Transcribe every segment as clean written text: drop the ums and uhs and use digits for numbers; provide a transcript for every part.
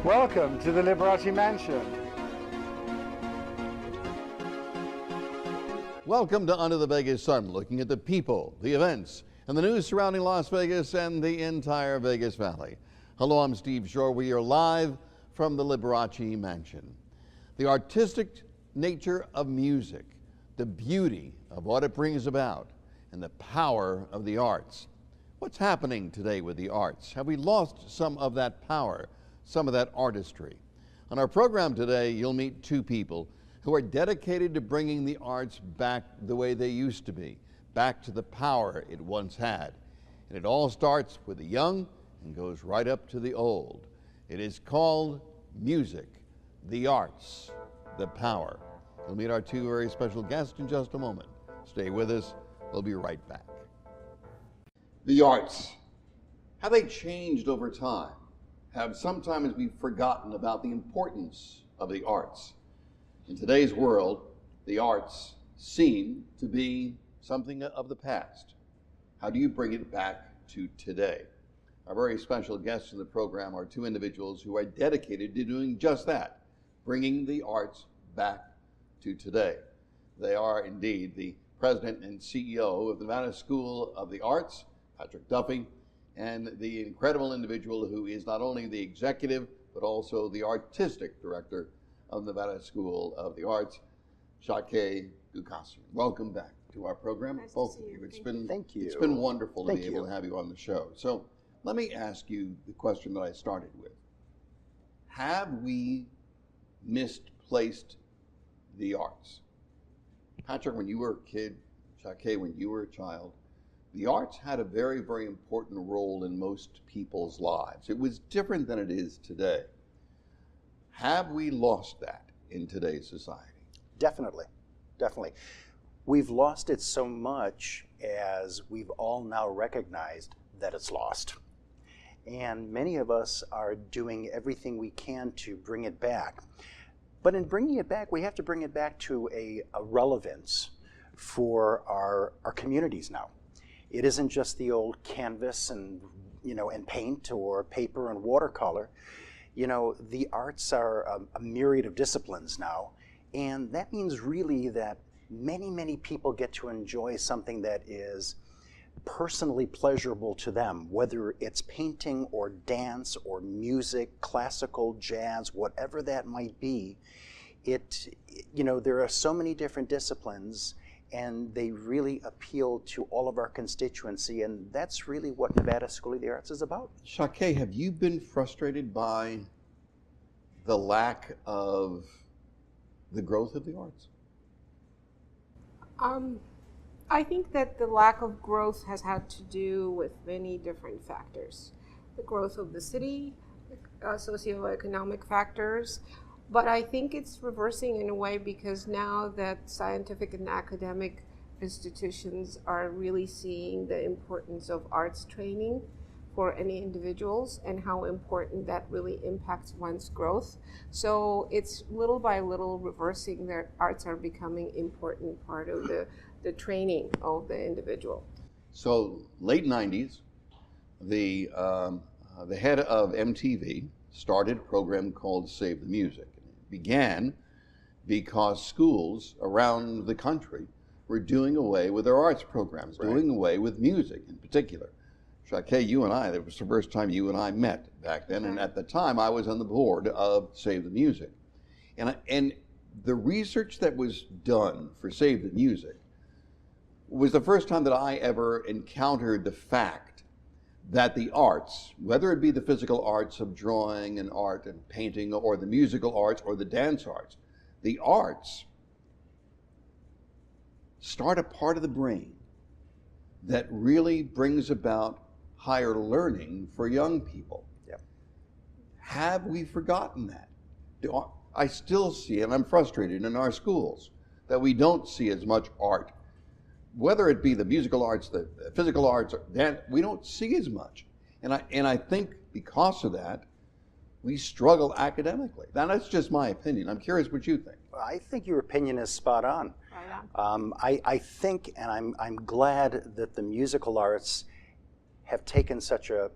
Welcome to the Liberace Mansion. Welcome to Under the Vegas Sun, looking at the people, the events, and the news surrounding Las Vegas and the entire Vegas Valley. Hello, I'm Steve Schorr. We are live from the Liberace Mansion. The artistic nature of music, the beauty of what it brings about, and the power of the arts. What's happening today with the arts? Have we lost some of that power, some of that artistry? On our program today, you'll meet two people who are dedicated to bringing the arts back the way they used to be, back to the power it once had. And it all starts with the young and goes right up to the old. It is called music, the arts, the power. We'll meet our two very special guests in just a moment. Stay with us. We'll be right back. The arts, have they changed over time? Have sometimes we forgotten about the importance of the arts? In today's world, the arts seem to be something of the past. How do you bring it back to today? Our very special guests in the program are two individuals who are dedicated to doing just that, bringing the arts back to today. They are indeed the president and CEO of the Nevada School of the Arts, Patrick Duffy, and the incredible individual who is not only the executive, but also the artistic director of Nevada School of the Arts, Shakeh Ghoukasia. Welcome back to our program, nice both of you. Thank you. It's been wonderful to be able to have you on the show. So let me ask you the question that I started with. Have we misplaced the arts? Patrick, when you were a kid, Shakeh, when you were a child, the arts had a very, very important role in most people's lives. It was different than it is today. Have we lost that in today's society? Definitely. We've lost it so much as we've all now recognized that it's lost. And many of us are doing everything we can to bring it back. But in bringing it back, we have to bring it back to a relevance for our communities now. It isn't just the old canvas and paint or paper and watercolor. The arts are a myriad of disciplines now, and that means really that many people get to enjoy something that is personally pleasurable to them, whether it's painting or dance or music, classical, jazz, whatever that might be. There are so many different disciplines, and they really appeal to all of our constituency, and that's really what Nevada School of the Arts is about. Shakeh, have you been frustrated by the lack of the growth of the arts? I think that the lack of growth has had to do with many different factors. The growth of the city, socioeconomic factors, but I think it's reversing in a way because now that scientific and academic institutions are really seeing the importance of arts training for any individuals and how important that really impacts one's growth. So it's little by little reversing that arts are becoming an important part of the training of the individual. So late 90s, the head of MTV started a program called Save the Music. It began because schools around the country were doing away with their arts programs, Right. doing away with music in particular. Shakeh, you and I, that was the first time you and I met back then, and at the time I was on the board of Save the Music. And the research that was done for Save the Music was the first time that I ever encountered the fact that the arts, whether it be the physical arts of drawing and art and painting, or the musical arts or the dance arts, the arts start a part of the brain that really brings about higher learning for young people. Yep. Have we forgotten that? I still see, and I'm frustrated in our schools, that we don't see as much art, whether it be the musical arts, the physical arts, we don't see as much. And I think because of that, we struggle academically. Now, that's just my opinion. I'm curious what you think. I think your opinion is spot on. Right on. I think, and I'm glad that the musical arts have taken such a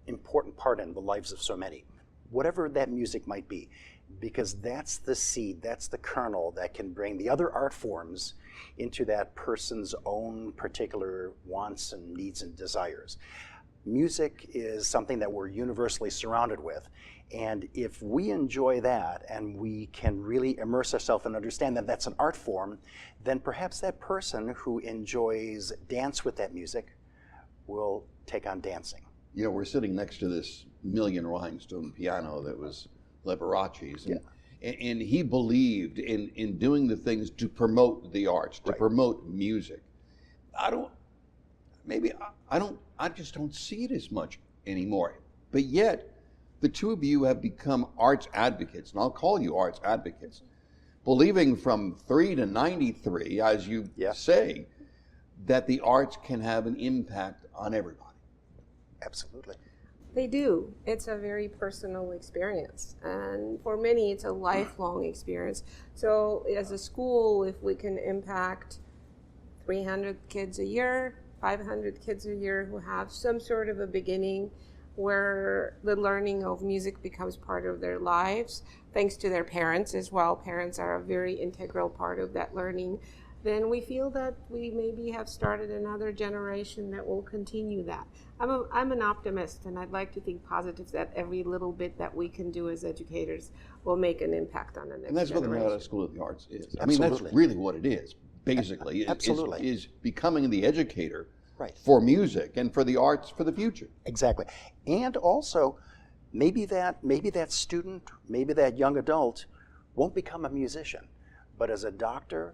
important part in the lives of so many. whatever that music might be, because that's the seed, that's the kernel that can bring the other art forms into that person's own particular wants and needs and desires. Music is something that we're universally surrounded with, and if we enjoy that and we can really immerse ourselves and understand that that's an art form, then perhaps that person who enjoys dance with that music will take on dancing. You know, we're sitting next to this million rhinestone piano that was Liberace's, and he believed in doing the things to promote the arts, to promote music. I just don't see it as much anymore. But yet, the two of you have become arts advocates, and I'll call you arts advocates, believing from 3 to 93, as you say, that the arts can have an impact on everybody. Absolutely. They do. It's a very personal experience. And for many, it's a lifelong experience. So as a school, if we can impact 300 kids a year, 500 kids a year who have some sort of a beginning where the learning of music becomes part of their lives, thanks to their parents as well. Parents are a very integral part of that learning. Then we feel that we maybe have started another generation that will continue that. I'm an optimist, and I'd like to think positive that every little bit that we can do as educators will make an impact on the next generation. And that's what the Nevada School of the Arts is. Absolutely. I mean, that's really what it is, basically. Absolutely. Is becoming the educator for music and for the arts for the future. Exactly. And also, maybe that student, maybe that young adult won't become a musician, but as a doctor,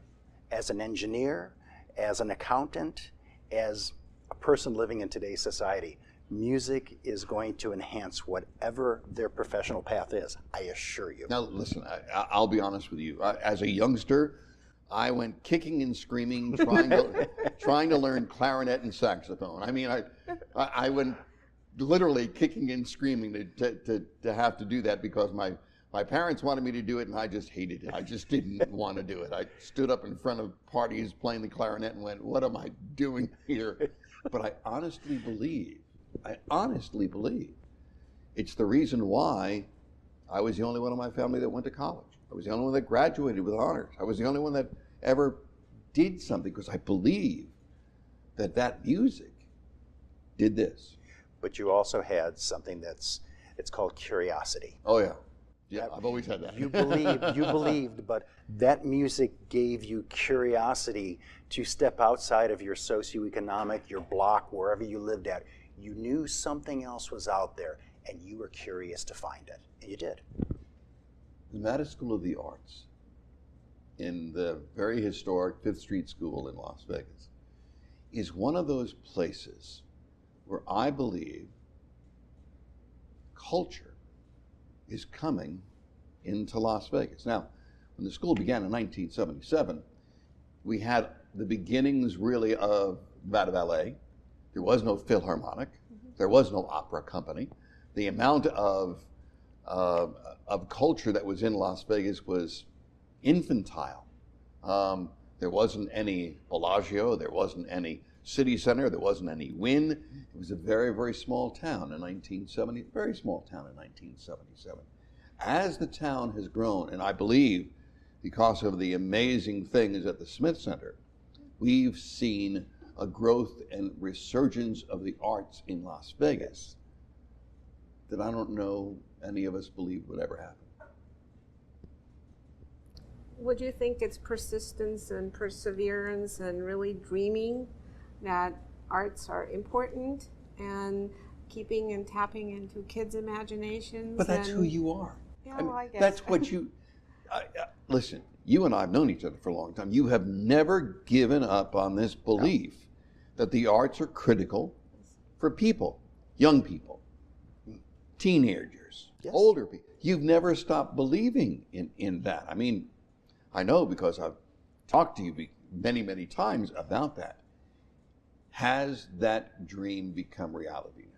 as an engineer, as an accountant, as a person living in today's society, music is going to enhance whatever their professional path is, I assure you. Now, listen, I'll be honest with you. As a youngster, I went kicking and screaming, trying to learn clarinet and saxophone. I mean, I went literally kicking and screaming to have to do that because my parents wanted me to do it, and I just hated it. I just didn't want to do it. I stood up in front of parties playing the clarinet and went, what am I doing here? But I honestly believe it's the reason why I was the only one in my family that went to college. I was the only one that graduated with honors. I was the only one that ever did something because I believe that music did this. But you also had something it's called curiosity. Oh, yeah. Yeah, I've always had that. You believed, but that music gave you curiosity to step outside of your socioeconomic, your block, wherever you lived at. You knew something else was out there, and you were curious to find it, and you did. The Nevada School of the Arts, in the very historic 5th Street School in Las Vegas, is one of those places where I believe culture is coming into Las Vegas. Now, when the school began in 1977, we had the beginnings really of Nevada Ballet. There was no Philharmonic. There was no opera company. The amount of culture that was in Las Vegas was infantile. There wasn't any Bellagio. There wasn't any City Center. There wasn't any Wynn. It was a very, very small town in 1970. Very small town in 1977. As the town has grown, and I believe because of the amazing things at the Smith Center, we've seen a growth and resurgence of the arts in Las Vegas that I don't know any of us believe would ever happen. Would you think it's persistence and perseverance and really dreaming that arts are important and keeping and tapping into kids' imaginations? But that's who you are. Yeah, well, I guess. That's what you... listen, you and I have known each other for a long time. You have never given up on this belief that the arts are critical for people, young people, teenagers, older people. You've never stopped believing in that. I mean, I know because I've talked to you many, many times about that. Has that dream become reality now?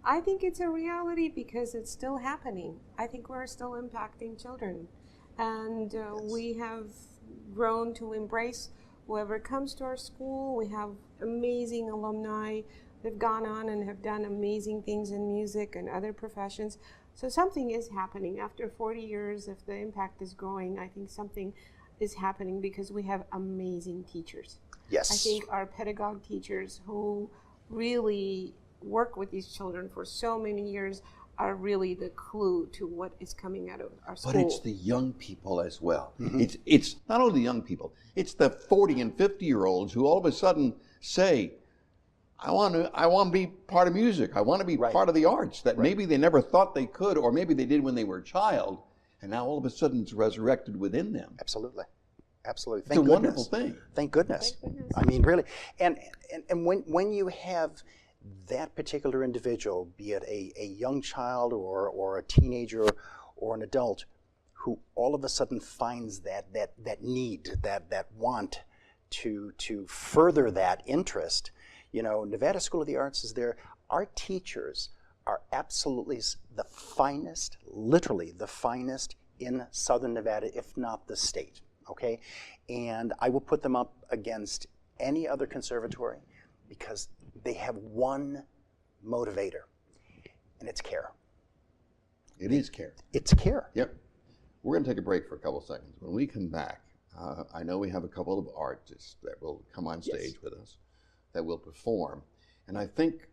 I think it's a reality because it's still happening. I think we're still impacting children. And we have grown to embrace whoever comes to our school. We have amazing alumni They've gone on and have done amazing things in music and other professions. So something is happening. After 40 years, if the impact is growing, I think something is happening because we have amazing teachers. Yes. I think our pedagogue teachers who really work with these children for so many years are really the clue to what is coming out of our school. But it's the young people as well. It's not only the young people, it's the 40 and 50-year-olds who all of a sudden say, I want to be part of music. I want to be part of the arts that maybe they never thought they could, or maybe they did when they were a child, and now all of a sudden it's resurrected within them. Absolutely. Absolutely. It's a wonderful thing. Thank goodness. I mean, really. And when you have that particular individual, be it a young child or a teenager or an adult, who all of a sudden finds that need, that want to further that interest, you know, Nevada School of the Arts is there. Our teachers are absolutely the finest, literally the finest in Southern Nevada, if not the state, okay? And I will put them up against any other conservatory because they have one motivator, and it's care. It is care. It's care. Yep. We're going to take a break for a couple of seconds. When we come back, I know we have a couple of artists that will come on stage with us, that will perform. And I think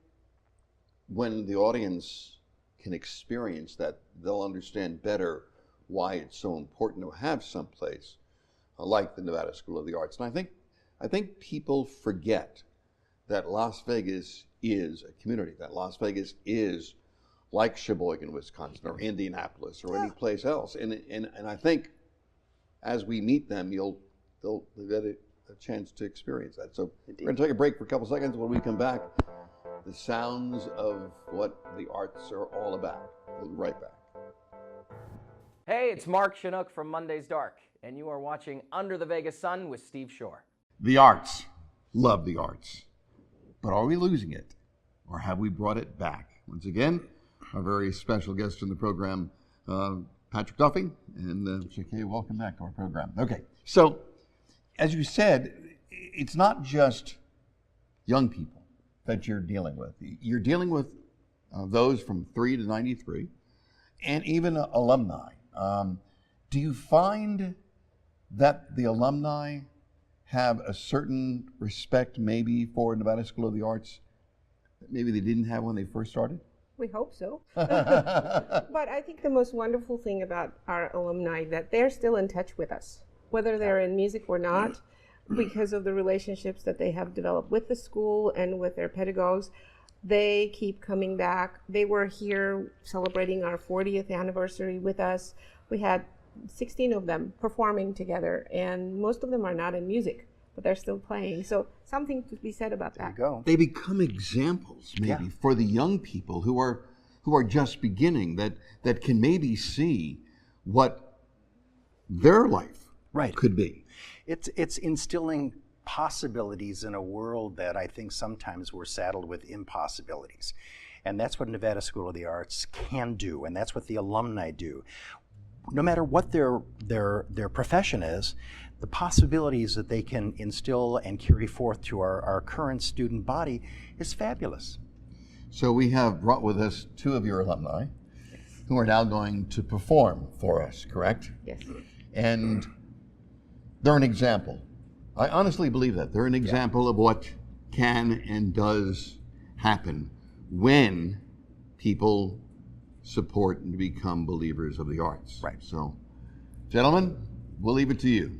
when the audience can experience that, they'll understand better why it's so important to have someplace like the Nevada School of the Arts. And I think people forget that Las Vegas is a community, that Las Vegas is like Sheboygan, Wisconsin, or Indianapolis, or any place else. And I think as we meet them, they'll get a chance to experience that. So we're going to take a break for a couple seconds. When we come back, the sounds of what the arts are all about. We'll be right back. Hey, it's Mark Chinook from Monday's Dark, and you are watching Under the Vegas Sun with Steve Schorr. The arts. Love the arts. But are we losing it? Or have we brought it back? Once again, our very special guest in the program, Patrick Duffy, and Shakeh, welcome back to our program. Okay, so as you said, it's not just young people that you're dealing with. You're dealing with those from 3 to 93, and even alumni. Do you find that the alumni have a certain respect maybe for Nevada School of the Arts that maybe they didn't have when they first started? We hope so. But I think the most wonderful thing about our alumni that they're still in touch with us, whether they're in music or not, because of the relationships that they have developed with the school and with their pedagogues. They keep coming back. They were here celebrating our 40th anniversary with us. We had 16 of them performing together, and most of them are not in music, but they're still playing. So something to be said about that. There you go. They become examples maybe for the young people who are just beginning, that can maybe see what their life could be. It's instilling possibilities in a world that I think sometimes we're saddled with impossibilities. And that's what Nevada School of the Arts can do, and that's what the alumni do. No matter what their profession is, the possibilities that they can instill and carry forth to our current student body is fabulous. So we have brought with us 2 of your alumni who are now going to perform for us, correct? Yes. And they're an example. I honestly believe that. They're an example of what can and does happen when people support and become believers of the arts. Right. So, gentlemen, we'll leave it to you.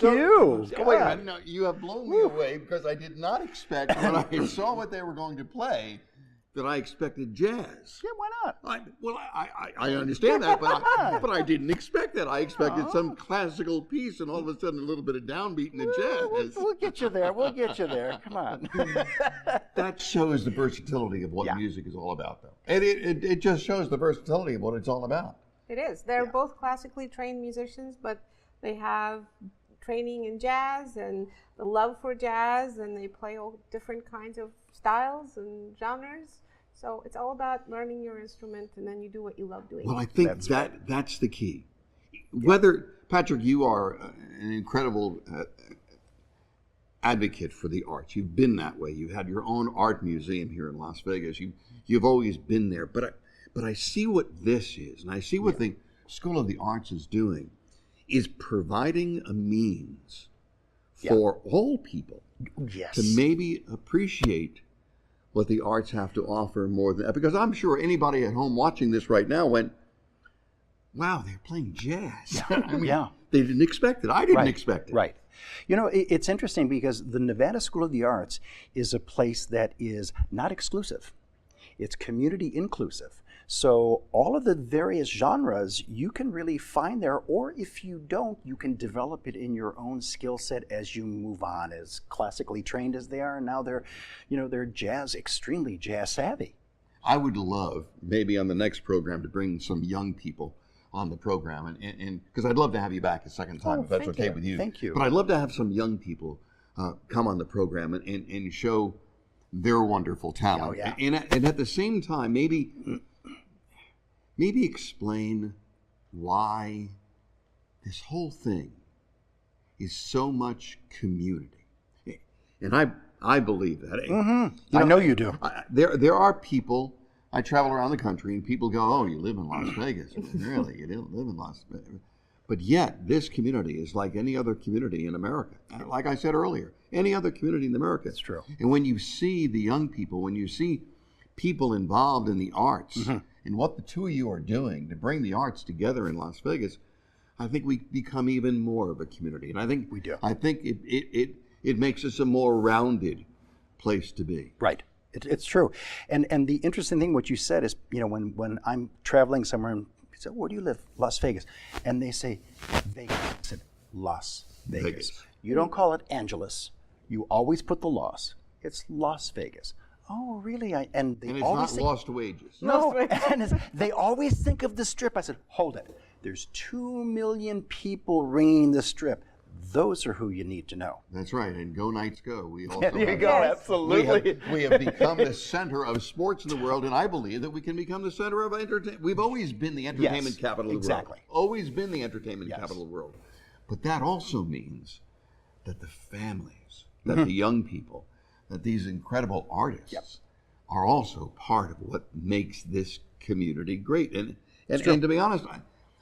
you. Oh, wait a minute. No, you have blown me away because I did not expect when I saw what they were going to play that I expected jazz. Yeah, why not? I understand that, but I didn't expect that. I expected some classical piece and all of a sudden a little bit of downbeat in the jazz. We'll get you there. We'll get you there. Come on. That shows the versatility of what music is all about, though. And it just shows the versatility of what it's all about. It is. They're both classically trained musicians, but they have training in jazz and the love for jazz, and they play all different kinds of styles and genres. So it's all about learning your instrument, and then you do what you love doing. Well, I think that's the key. Whether, Patrick, you are an incredible advocate for the arts. You've been that way. You had your own art museum here in Las Vegas. You've always been there. But I see what this is, and I see what the School of the Arts is doing, is providing a means for all people to maybe appreciate what the arts have to offer more than that. Because I'm sure anybody at home watching this right now went, wow, they're playing jazz. I mean, they didn't expect it. I didn't expect it. Right. You know, it's interesting because the Nevada School of the Arts is a place that is not exclusive. It's community inclusive. So all of the various genres you can really find there, or if you don't, you can develop it in your own skill set as you move on. As classically trained as they are, now they're extremely jazz savvy. I would love, maybe on the next program, to bring some young people on the program, and because I'd love to have you back a second time, if that's okay with you. Thank you. But I'd love to have some young people come on the program and show their wonderful talent. And at the same time, maybe explain why this whole thing is so much community. And I believe that. Mm-hmm. I know you do. There are people, I travel around the country and people go, oh, you live in Las Vegas. Really, you don't live in Las Vegas. But yet, this community is like any other community in America. Like I said earlier, any other community in America. That's true. And when you see the young people, when you see people involved in the arts, and what the two of you are doing to bring the arts together in Las Vegas, I think we become even more of a community. And I think we do. I think it makes us a more rounded place to be. Right. It's true. And the interesting thing, what you said is, when I'm traveling somewhere and say, where do you live? Las Vegas. And they say, Vegas. I said, Las Vegas. You don't call it Angeles. You always put the Las. It's Las Vegas. Oh, really? And it's not lost wages. No, and they always think of the Strip. I said, hold it. There's 2 million people ringing the Strip. Those are who you need to know. That's right, and go Knights go. We also there you go, absolutely. We have become the center of sports in the world, and I believe that we can become the center of entertainment. We've always been the entertainment capital of the world. Always been the entertainment capital of the world. But that also means that the families, that the young people, that these incredible artists are also part of what makes this community great. And to be honest,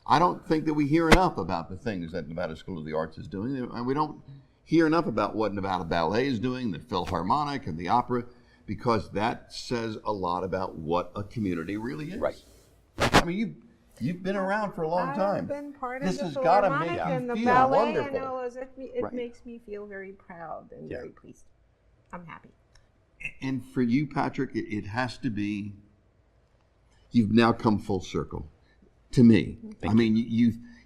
I don't think that we hear enough about the things that Nevada School of the Arts is doing. And we don't hear enough about what Nevada Ballet is doing, the Philharmonic and the opera, because that says a lot about what a community really is. Right. I mean, you've been around for a long time. I've been part this of the has got to Philharmonic make and you the feel ballet. wonderful. I know, it makes me feel very proud and very pleased. I'm happy. And for you, Patrick, it has to be, you've now come full circle to me. I mean,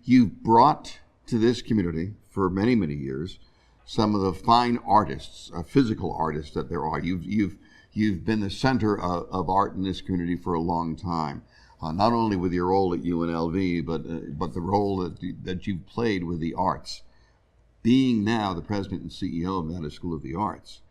you've brought to this community for many, many years some of the fine artists, physical artists that there are. You've been the center of art in this community for a long time, not only with your role at UNLV, but the role that you've played with the arts. Being now the president and CEO of Nevada School of the Arts,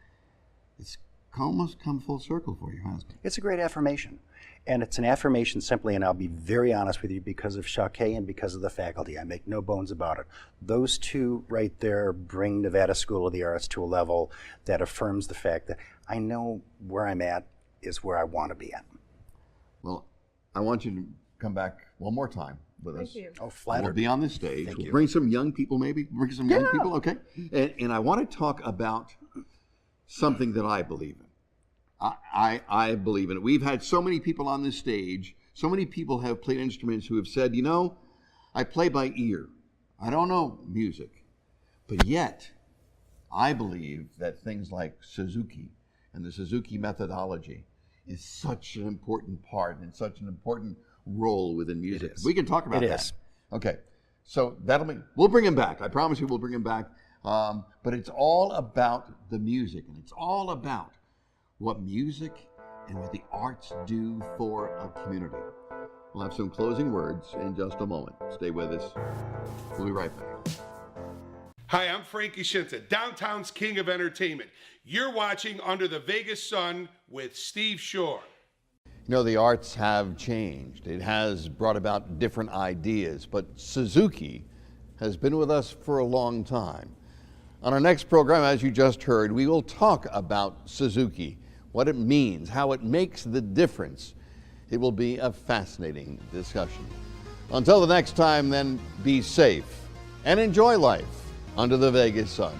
it's almost come full circle for you, hasn't it? It's a great affirmation. And it's an affirmation simply, and I'll be very honest with you, because of Shakeh and because of the faculty. I make no bones about it. Those two right there bring Nevada School of the Arts to a level that affirms the fact that I know where I'm at is where I want to be at. Well, I want you to come back one more time with us. Thank you. Oh, flattered. We'll be on this stage. Thank We'll you. bring some young people, maybe. Bring some young people, okay? And I want to talk about something that I believe in. I believe in it. We've had so many people on this stage, so many people have played instruments who have said, I play by ear. I don't know music. But yet, I believe that things like Suzuki and the Suzuki methodology is such an important part and such an important role within music. We can talk about that. It is. Okay, so we'll bring him back. I promise you we'll bring him back. But it's all about the music, and it's all about what music and what the arts do for a community. We'll have some closing words in just a moment. Stay with us. We'll be right back. Hi, I'm Frankie Shinta, downtown's king of entertainment. You're watching Under the Vegas Sun with Steve Schorr. You know, the arts have changed. It has brought about different ideas, but Suzuki has been with us for a long time. On our next program, as you just heard, we will talk about Suzuki, what it means, how it makes the difference. It will be a fascinating discussion. Until the next time, then, be safe and enjoy life under the Vegas sun.